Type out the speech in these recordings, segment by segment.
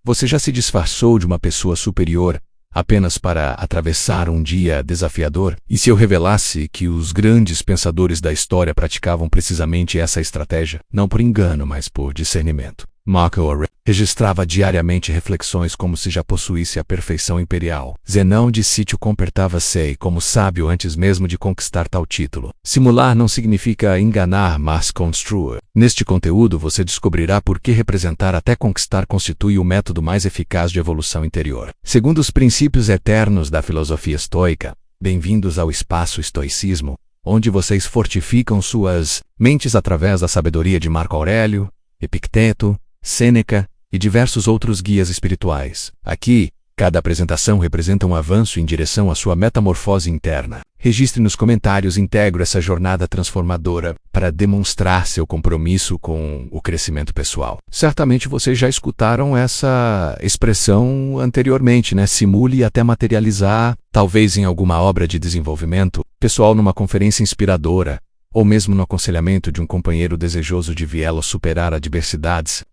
Você já se disfarçou de uma pessoa superior apenas para atravessar um dia desafiador? E se eu revelasse que os grandes pensadores da história praticavam precisamente essa estratégia, não por engano, mas por discernimento? Marco Aurélio registrava diariamente reflexões como se já possuísse a perfeição imperial. Zenão de Sítio comportava-se como sábio antes mesmo de conquistar tal título. Simular não significa enganar, mas construir. Neste conteúdo você descobrirá por que representar até conquistar constitui o método mais eficaz de evolução interior. Segundo os princípios eternos da filosofia estoica, bem-vindos ao espaço estoicismo, onde vocês fortificam suas mentes através da sabedoria de Marco Aurélio, Epicteto, Sêneca e diversos outros guias espirituais. Aqui, cada apresentação representa um avanço em direção à sua metamorfose interna. Registre nos comentários íntegro essa jornada transformadora para demonstrar seu compromisso com o crescimento pessoal. Certamente vocês já escutaram essa expressão anteriormente, né? Simule até materializar, talvez em alguma obra de desenvolvimento pessoal, numa conferência inspiradora, ou mesmo no aconselhamento de um companheiro desejoso de viê-lo superar adversidades.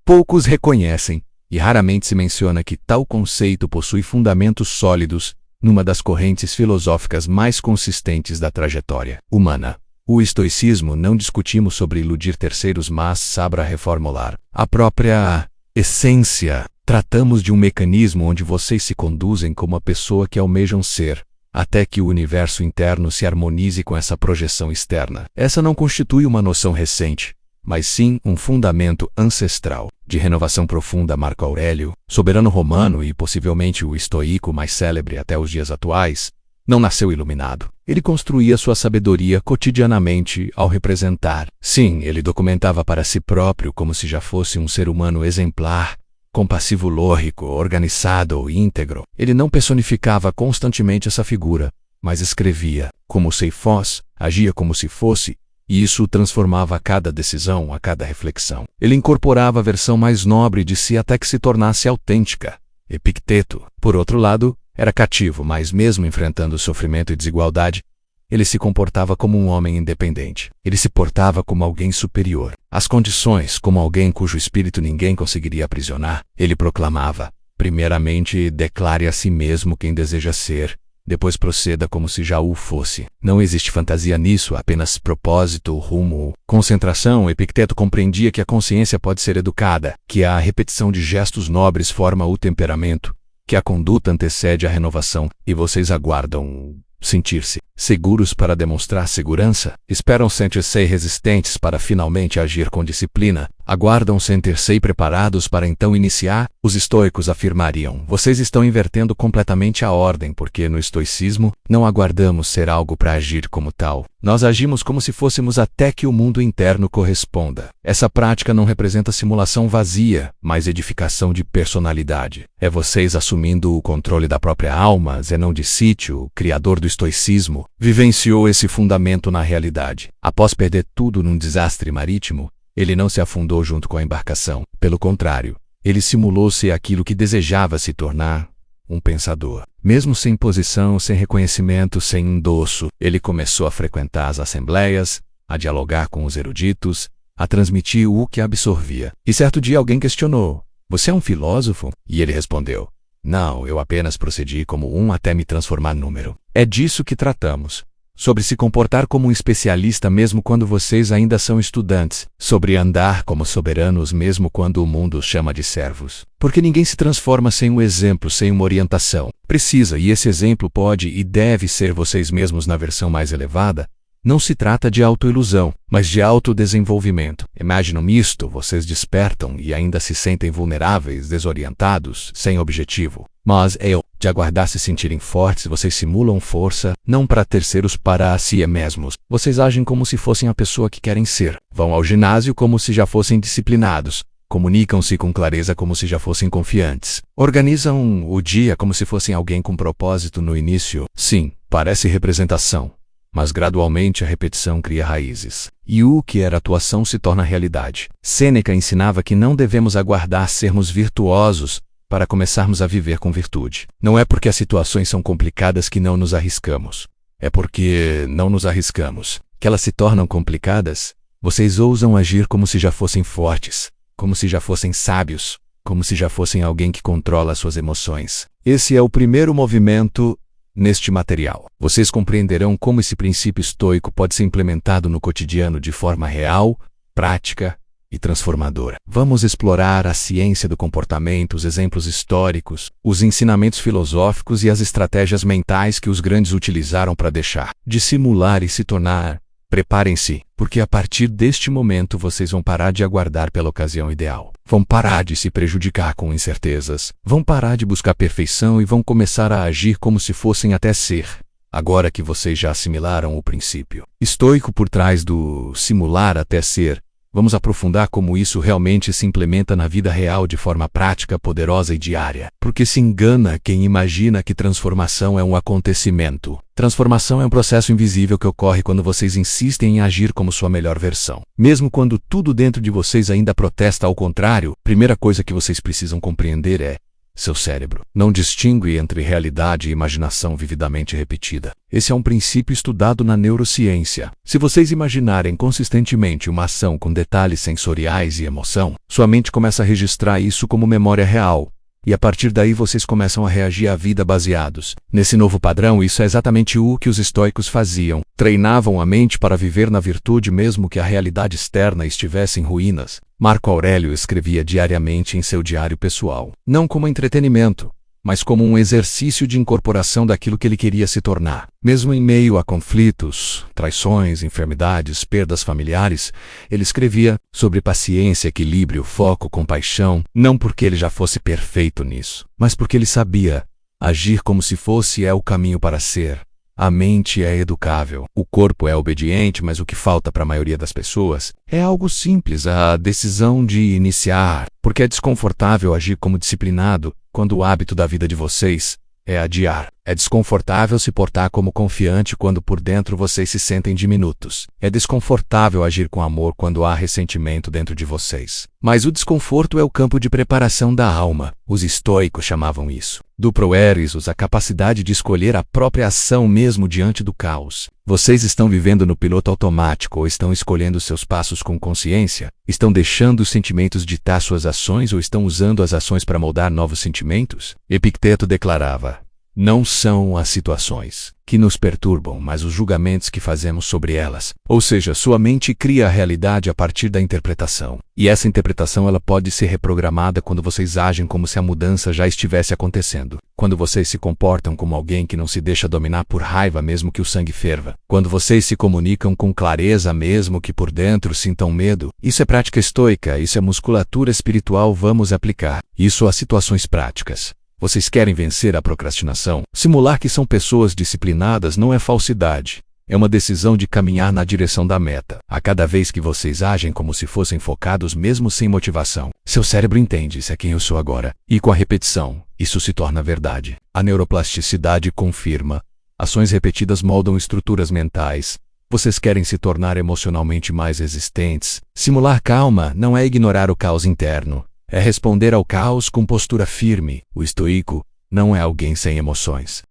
Poucos reconhecem, e raramente se menciona que tal conceito possui fundamentos sólidos numa das correntes filosóficas mais consistentes da trajetória humana. O estoicismo não discutimos sobre iludir terceiros, mas saber reformular a própria essência. Tratamos de um mecanismo onde vocês se conduzem como a pessoa que almejam ser, até que o universo interno se harmonize com essa projeção externa. Essa não constitui uma noção recente, mas sim um fundamento ancestral. De renovação profunda, Marco Aurélio, soberano romano e possivelmente o estoico mais célebre até os dias atuais, não nasceu iluminado. Ele construía sua sabedoria cotidianamente ao representar. Sim, ele documentava para si próprio como se já fosse um ser humano exemplar, compassivo, lógico, organizado, íntegro. Ele não personificava constantemente essa figura, mas escrevia como se fosse, agia como se fosse, e isso o transformava a cada decisão, a cada reflexão. Ele incorporava a versão mais nobre de si até que se tornasse autêntica. Epicteto, por outro lado, era cativo, mas mesmo enfrentando sofrimento e desigualdade, ele se comportava como um homem independente. Ele se portava como alguém superior às condições, como alguém cujo espírito ninguém conseguiria aprisionar. Ele proclamava: primeiramente, declare a si mesmo quem deseja ser, depois proceda como se já o fosse. Não existe fantasia nisso, apenas propósito, rumo, concentração. Epicteto compreendia que a consciência pode ser educada, que a repetição de gestos nobres forma o temperamento, que a conduta antecede a renovação, e vocês aguardam sentir-se seguros para demonstrar segurança, esperam sentir-se resistentes para finalmente agir com disciplina, aguardam sentir-se preparados para então iniciar. Os estoicos afirmariam: vocês estão invertendo completamente a ordem, porque no estoicismo não aguardamos ser algo para agir como tal. Nós agimos como se fôssemos até que o mundo interno corresponda. Essa prática não representa simulação vazia, mas edificação de personalidade. É vocês assumindo o controle da própria alma. Zenão de Sítio, criador do estoicismo, vivenciou esse fundamento na realidade. Após perder tudo num desastre marítimo, ele não se afundou junto com a embarcação. Pelo contrário, ele simulou ser aquilo que desejava se tornar: um pensador. Mesmo sem posição, sem reconhecimento, sem endosso, ele começou a frequentar as assembleias, a dialogar com os eruditos, a transmitir o que absorvia. E certo dia alguém questionou: você é um filósofo? E ele respondeu: não, eu apenas procedi como um até me transformar número. É disso que tratamos. Sobre se comportar como um especialista mesmo quando vocês ainda são estudantes. Sobre andar como soberanos mesmo quando o mundo os chama de servos. Porque ninguém se transforma sem um exemplo, sem uma orientação. Precisa, e esse exemplo pode e deve ser vocês mesmos na versão mais elevada. Não se trata de autoilusão, mas de autodesenvolvimento. Imaginam isto: vocês despertam e ainda se sentem vulneráveis, desorientados, sem objetivo. Mas de aguardar se sentirem fortes, vocês simulam força, não para terceiros, para si mesmos. Vocês agem como se fossem a pessoa que querem ser. Vão ao ginásio como se já fossem disciplinados. Comunicam-se com clareza como se já fossem confiantes. Organizam o dia como se fossem alguém com propósito no início. Sim, parece representação, mas gradualmente a repetição cria raízes. E o que era atuação se torna realidade. Sêneca ensinava que não devemos aguardar sermos virtuosos para começarmos a viver com virtude. Não é porque as situações são complicadas que não nos arriscamos. É porque não nos arriscamos que elas se tornam complicadas. Vocês ousam agir como se já fossem fortes, como se já fossem sábios, como se já fossem alguém que controla suas emoções. Esse é o primeiro movimento neste material. Vocês compreenderão como esse princípio estoico pode ser implementado no cotidiano de forma real, prática e transformadora. Vamos explorar a ciência do comportamento, os exemplos históricos, os ensinamentos filosóficos e as estratégias mentais que os grandes utilizaram para deixar de simular e se tornar. Preparem-se, porque a partir deste momento vocês vão parar de aguardar pela ocasião ideal. Vão parar de se prejudicar com incertezas. Vão parar de buscar perfeição e vão começar a agir como se fossem até ser. Agora que vocês já assimilaram o princípio estoico por trás do simular até ser, vamos aprofundar como isso realmente se implementa na vida real de forma prática, poderosa e diária. Porque se engana quem imagina que transformação é um acontecimento. Transformação é um processo invisível que ocorre quando vocês insistem em agir como sua melhor versão. Mesmo quando tudo dentro de vocês ainda protesta ao contrário, a primeira coisa que vocês precisam compreender é: seu cérebro não distingue entre realidade e imaginação vividamente repetida. Esse é um princípio estudado na neurociência. Se vocês imaginarem consistentemente uma ação com detalhes sensoriais e emoção, sua mente começa a registrar isso como memória real. E a partir daí vocês começam a reagir à vida baseados nesse novo padrão. Isso é exatamente o que os estoicos faziam. Treinavam a mente para viver na virtude mesmo que a realidade externa estivesse em ruínas. Marco Aurélio escrevia diariamente em seu diário pessoal, não como entretenimento, mas como um exercício de incorporação daquilo que ele queria se tornar. Mesmo em meio a conflitos, traições, enfermidades, perdas familiares, ele escrevia sobre paciência, equilíbrio, foco, compaixão, não porque ele já fosse perfeito nisso, mas porque ele sabia agir como se fosse o caminho para ser. A mente é educável, o corpo é obediente, mas o que falta para a maioria das pessoas é algo simples, a decisão de iniciar, porque é desconfortável agir como disciplinado quando o hábito da vida de vocês é adiar. É desconfortável se portar como confiante quando por dentro vocês se sentem diminutos. É desconfortável agir com amor quando há ressentimento dentro de vocês. Mas o desconforto é o campo de preparação da alma. Os estoicos chamavam isso do proeresis, a capacidade de escolher a própria ação mesmo diante do caos. Vocês estão vivendo no piloto automático ou estão escolhendo seus passos com consciência? Estão deixando os sentimentos ditar suas ações ou estão usando as ações para moldar novos sentimentos? Epicteto declarava: não são as situações que nos perturbam, mas os julgamentos que fazemos sobre elas. Ou seja, sua mente cria a realidade a partir da interpretação. E essa interpretação ela pode ser reprogramada quando vocês agem como se a mudança já estivesse acontecendo. Quando vocês se comportam como alguém que não se deixa dominar por raiva mesmo que o sangue ferva. Quando vocês se comunicam com clareza mesmo que por dentro sintam medo. Isso é prática estoica, isso é musculatura espiritual. Vamos aplicar isso a situações práticas. Vocês querem vencer a procrastinação? Simular que são pessoas disciplinadas não é falsidade. É uma decisão de caminhar na direção da meta. A cada vez que vocês agem como se fossem focados mesmo sem motivação, seu cérebro entende: isso é quem eu sou agora. E com a repetição, isso se torna verdade. A neuroplasticidade confirma. Ações repetidas moldam estruturas mentais. Vocês querem se tornar emocionalmente mais resistentes. Simular calma não é ignorar o caos interno. É responder ao caos com postura firme. O estoico não é alguém sem emoções.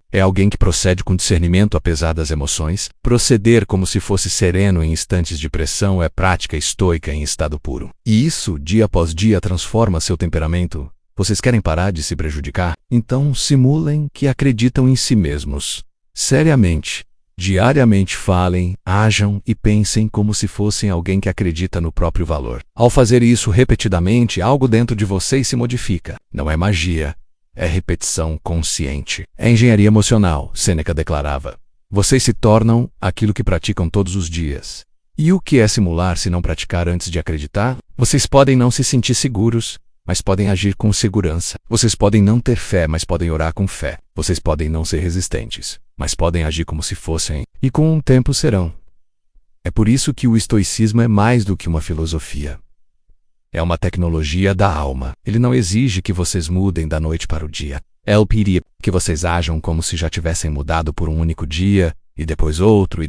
É alguém que procede com discernimento apesar das emoções. Proceder como se fosse sereno em instantes de pressão é prática estoica em estado puro. E isso, dia após dia, transforma seu temperamento. Vocês querem parar de se prejudicar? Então simulem que acreditam em si mesmos. Seriamente. Diariamente falem, ajam e pensem como se fossem alguém que acredita no próprio valor. Ao fazer isso repetidamente, algo dentro de vocês se modifica. Não é magia, é repetição consciente. É engenharia emocional, Sêneca declarava. Vocês se tornam aquilo que praticam todos os dias. E o que é simular se não praticar antes de acreditar? Vocês podem não se sentir seguros, mas podem agir com segurança. Vocês podem não ter fé, mas podem orar com fé. Vocês podem não ser resistentes, mas podem agir como se fossem, e com um tempo serão. É por isso que o estoicismo é mais do que uma filosofia. É uma tecnologia da alma. Ele não exige que vocês mudem da noite para o dia. Ele pedia que vocês ajam como se já tivessem mudado por um único dia, e depois outro,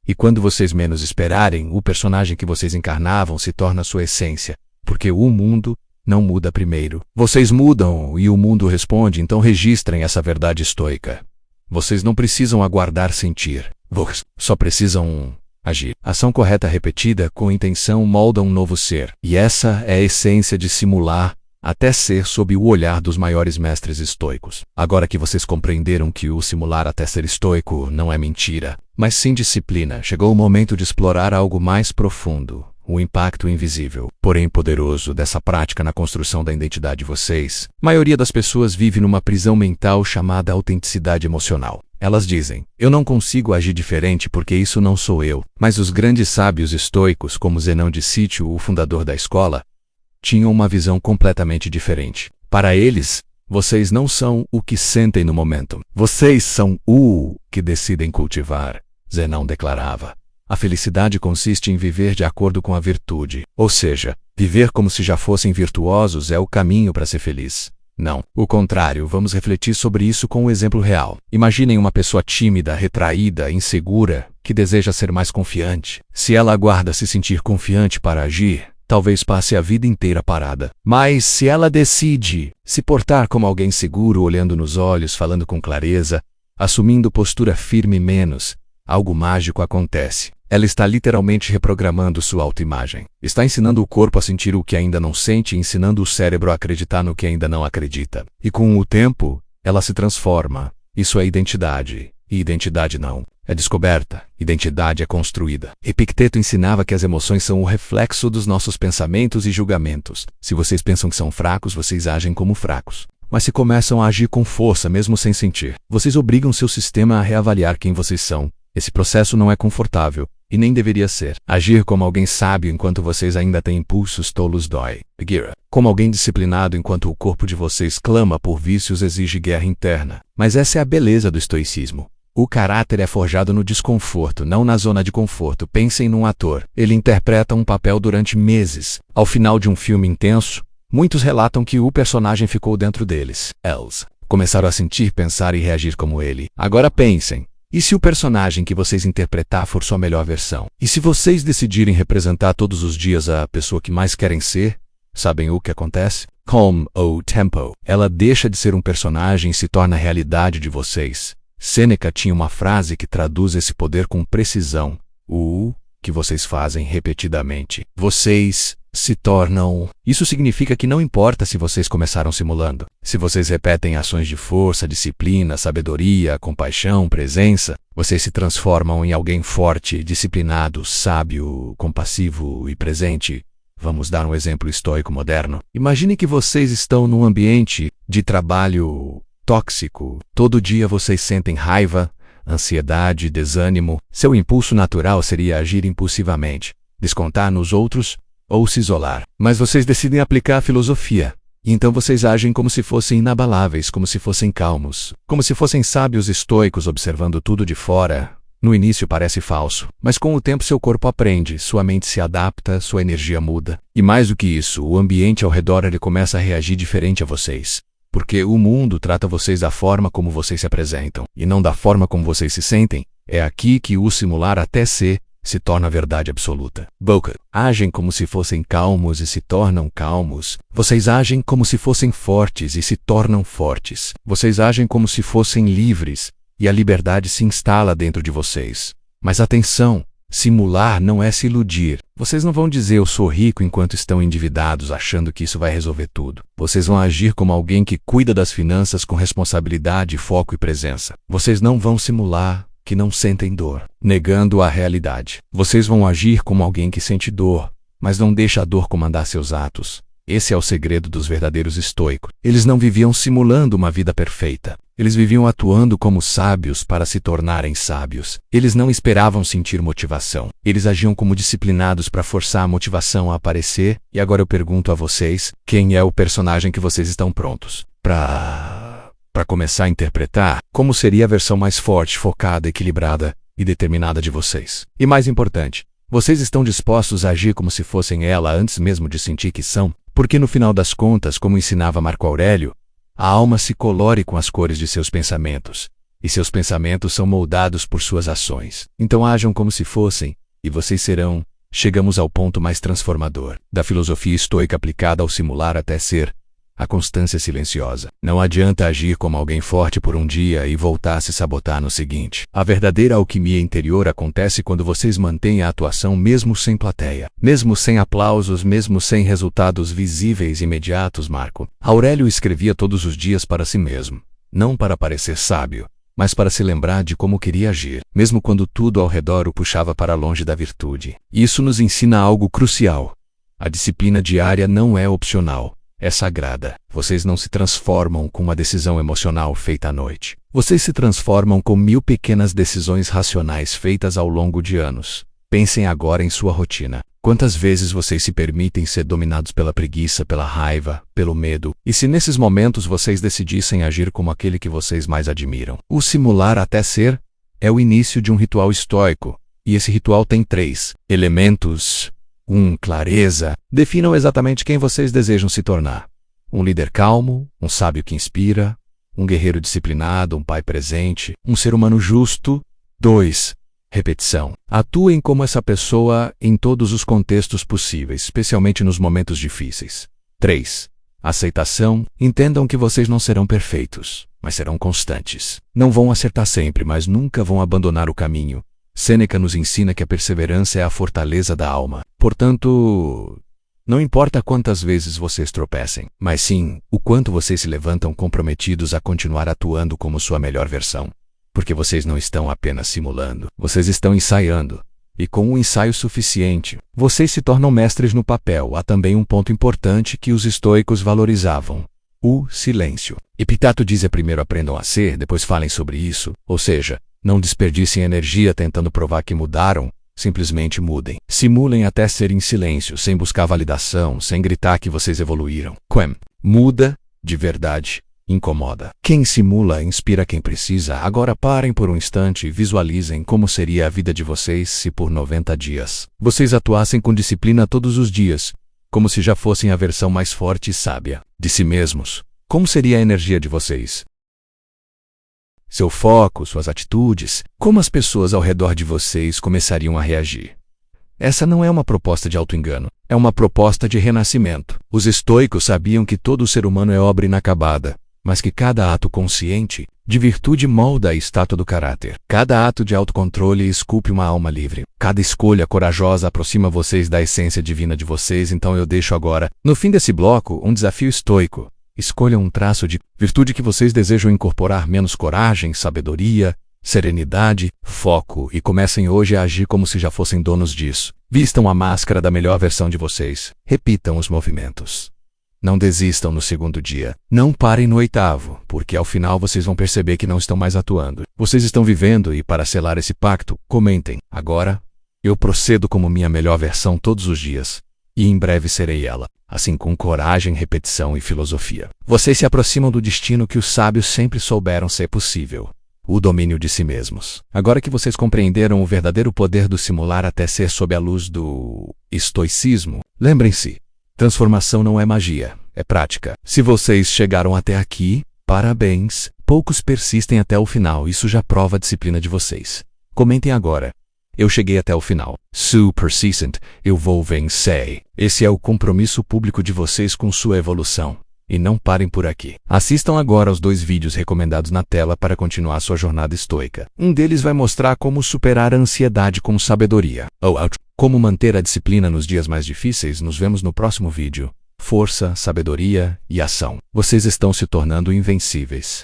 e quando vocês menos esperarem, o personagem que vocês encarnavam se torna sua essência, porque o mundo não muda primeiro. Vocês mudam e o mundo responde, então registrem essa verdade estoica. Vocês não precisam aguardar sentir. Vocês só precisam Agir. Ação correta repetida com intenção molda um novo ser. E essa é a essência de simular até ser sob o olhar dos maiores mestres estoicos. Agora que vocês compreenderam que o simular até ser estoico não é mentira, mas sim disciplina, chegou o momento de explorar algo mais profundo. O impacto invisível, porém poderoso, dessa prática na construção da identidade de vocês. A maioria das pessoas vive numa prisão mental chamada autenticidade emocional. Elas dizem, eu não consigo agir diferente porque isso não sou eu. Mas os grandes sábios estoicos, como Zenão de Cítio, o fundador da escola, tinham uma visão completamente diferente. Para eles, vocês não são o que sentem no momento. Vocês são o que decidem cultivar, Zenão declarava. A felicidade consiste em viver de acordo com a virtude. Ou seja, viver como se já fossem virtuosos é o caminho para ser feliz. Não. O contrário, vamos refletir sobre isso com um exemplo real. Imaginem uma pessoa tímida, retraída, insegura, que deseja ser mais confiante. Se ela aguarda se sentir confiante para agir, talvez passe a vida inteira parada. Mas se ela decide se portar como alguém seguro, olhando nos olhos, falando com clareza, assumindo postura firme menos, algo mágico acontece. Ela está literalmente reprogramando sua autoimagem. Está ensinando o corpo a sentir o que ainda não sente e ensinando o cérebro a acreditar no que ainda não acredita. E com o tempo, ela se transforma. Isso é identidade. E identidade não. É descoberta. Identidade é construída. Epicteto ensinava que as emoções são o reflexo dos nossos pensamentos e julgamentos. Se vocês pensam que são fracos, vocês agem como fracos. Mas se começam a agir com força, mesmo sem sentir, vocês obrigam seu sistema a reavaliar quem vocês são. Esse processo não é confortável. E nem deveria ser. Agir como alguém sábio enquanto vocês ainda têm impulsos tolos dói. Guerra. Como alguém disciplinado enquanto o corpo de vocês clama por vícios exige guerra interna. Mas essa é a beleza do estoicismo. O caráter é forjado no desconforto, não na zona de conforto. Pensem num ator. Ele interpreta um papel durante meses. Ao final de um filme intenso, muitos relatam que o personagem ficou dentro deles. Eles começaram a sentir, pensar e reagir como ele. Agora pensem. E se o personagem que vocês interpretar for sua melhor versão? E se vocês decidirem representar todos os dias a pessoa que mais querem ser? Sabem o que acontece? Calm ou tempo. Ela deixa de ser um personagem e se torna a realidade de vocês. Sêneca tinha uma frase que traduz esse poder com precisão. O que vocês fazem repetidamente. Vocês se tornam. Isso significa que não importa se vocês começaram simulando. Se vocês repetem ações de força, disciplina, sabedoria, compaixão, presença, vocês se transformam em alguém forte, disciplinado, sábio, compassivo e presente. Vamos dar um exemplo estoico moderno. Imagine que vocês estão num ambiente de trabalho tóxico. Todo dia vocês sentem raiva, ansiedade, desânimo. Seu impulso natural seria agir impulsivamente, descontar nos outros ou se isolar. Mas vocês decidem aplicar a filosofia. E então vocês agem como se fossem inabaláveis, como se fossem calmos, como se fossem sábios estoicos observando tudo de fora. No início parece falso, mas com o tempo seu corpo aprende, sua mente se adapta, sua energia muda. E mais do que isso, o ambiente ao redor ele começa a reagir diferente a vocês. Porque o mundo trata vocês da forma como vocês se apresentam, e não da forma como vocês se sentem. É aqui que o simular até ser se torna a verdade absoluta. Boca. Agem como se fossem calmos e se tornam calmos. Vocês agem como se fossem fortes e se tornam fortes. Vocês agem como se fossem livres e a liberdade se instala dentro de vocês. Mas atenção, simular não é se iludir. Vocês não vão dizer eu sou rico enquanto estão endividados achando que isso vai resolver tudo. Vocês vão agir como alguém que cuida das finanças com responsabilidade, foco e presença. Vocês não vão simular que não sentem dor, negando a realidade. Vocês vão agir como alguém que sente dor, mas não deixa a dor comandar seus atos. Esse é o segredo dos verdadeiros estoicos. Eles não viviam simulando uma vida perfeita. Eles viviam atuando como sábios para se tornarem sábios. Eles não esperavam sentir motivação. Eles agiam como disciplinados para forçar a motivação a aparecer. E agora eu pergunto a vocês, quem é o personagem que vocês estão prontos para começar a interpretar? Como seria a versão mais forte, focada, equilibrada e determinada de vocês? E mais importante, vocês estão dispostos a agir como se fossem ela antes mesmo de sentir que são? Porque no final das contas, como ensinava Marco Aurélio, a alma se colore com as cores de seus pensamentos, e seus pensamentos são moldados por suas ações. Então ajam como se fossem, e vocês serão. Chegamos ao ponto mais transformador da filosofia estoica aplicada ao simular até ser. a constância silenciosa. Não adianta agir como alguém forte por um dia e voltar a se sabotar no seguinte. A verdadeira alquimia interior acontece quando vocês mantêm a atuação mesmo sem plateia, mesmo sem aplausos, mesmo sem resultados visíveis imediatos. Marco Aurélio escrevia todos os dias para si mesmo, não para parecer sábio, mas para se lembrar de como queria agir, mesmo quando tudo ao redor o puxava para longe da virtude. Isso nos ensina algo crucial. A disciplina diária não é opcional. É sagrada. Vocês não se transformam com uma decisão emocional feita à noite. Vocês se transformam com 1000 pequenas decisões racionais feitas ao longo de anos. Pensem agora em sua rotina. Quantas vezes vocês se permitem ser dominados pela preguiça, pela raiva, pelo medo? E se nesses momentos vocês decidissem agir como aquele que vocês mais admiram? O simular até ser é o início de um ritual estoico. E esse ritual tem 3 elementos. Clareza. Definam exatamente quem vocês desejam se tornar. Um líder calmo, um sábio que inspira, um guerreiro disciplinado, um pai presente, um ser humano justo. 2. Repetição. Atuem como essa pessoa em todos os contextos possíveis, especialmente nos momentos difíceis. 3. Aceitação. Entendam que vocês não serão perfeitos, mas serão constantes. Não vão acertar sempre, mas nunca vão abandonar o caminho. Sêneca nos ensina que a perseverança é a fortaleza da alma. Portanto, não importa quantas vezes vocês tropecem, mas sim o quanto vocês se levantam comprometidos a continuar atuando como sua melhor versão. Porque vocês não estão apenas simulando, vocês estão ensaiando. E com um ensaio suficiente, vocês se tornam mestres no papel. Há também um ponto importante que os estoicos valorizavam: o silêncio. Epicteto dizia: primeiro aprendam a ser, depois falem sobre isso. Ou seja, não desperdicem energia tentando provar que mudaram, simplesmente mudem. Simulem até ser em silêncio, sem buscar validação, sem gritar que vocês evoluíram. Muda, de verdade, incomoda. Quem simula inspira quem precisa. Agora parem por um instante e visualizem como seria a vida de vocês se por 90 dias vocês atuassem com disciplina todos os dias, como se já fossem a versão mais forte e sábia de si mesmos. Como seria a energia de vocês? Seu foco, suas atitudes, como as pessoas ao redor de vocês começariam a reagir. Essa não é uma proposta de auto-engano, é uma proposta de renascimento. Os estoicos sabiam que todo ser humano é obra inacabada, mas que cada ato consciente de virtude molda a estátua do caráter. Cada ato de autocontrole esculpe uma alma livre. Cada escolha corajosa aproxima vocês da essência divina de vocês. Então eu deixo agora, no fim desse bloco, um desafio estoico. Escolham um traço de virtude que vocês desejam incorporar: menos coragem, sabedoria, serenidade, foco, e comecem hoje a agir como se já fossem donos disso. Vistam a máscara da melhor versão de vocês. Repitam os movimentos. Não desistam no 2º dia. Não parem no 8º, porque ao final vocês vão perceber que não estão mais atuando. Vocês estão vivendo, e para selar esse pacto, comentem: agora, eu procedo como minha melhor versão todos os dias. E em breve serei ela, assim com coragem, repetição e filosofia. Vocês se aproximam do destino que os sábios sempre souberam ser possível: o domínio de si mesmos. Agora que vocês compreenderam o verdadeiro poder do simular até ser sob a luz do estoicismo, lembrem-se, transformação não é magia, é prática. Se vocês chegaram até aqui, parabéns. Poucos persistem até o final, isso já prova a disciplina de vocês. Comentem agora: eu cheguei até o final. Sou persistent, eu vou vencer. Esse é o compromisso público de vocês com sua evolução. E não parem por aqui. Assistam agora aos 2 vídeos recomendados na tela para continuar sua jornada estoica. Um deles vai mostrar como superar a ansiedade com sabedoria. Como manter a disciplina nos dias mais difíceis. Nos vemos no próximo vídeo. Força, sabedoria e ação. Vocês estão se tornando invencíveis.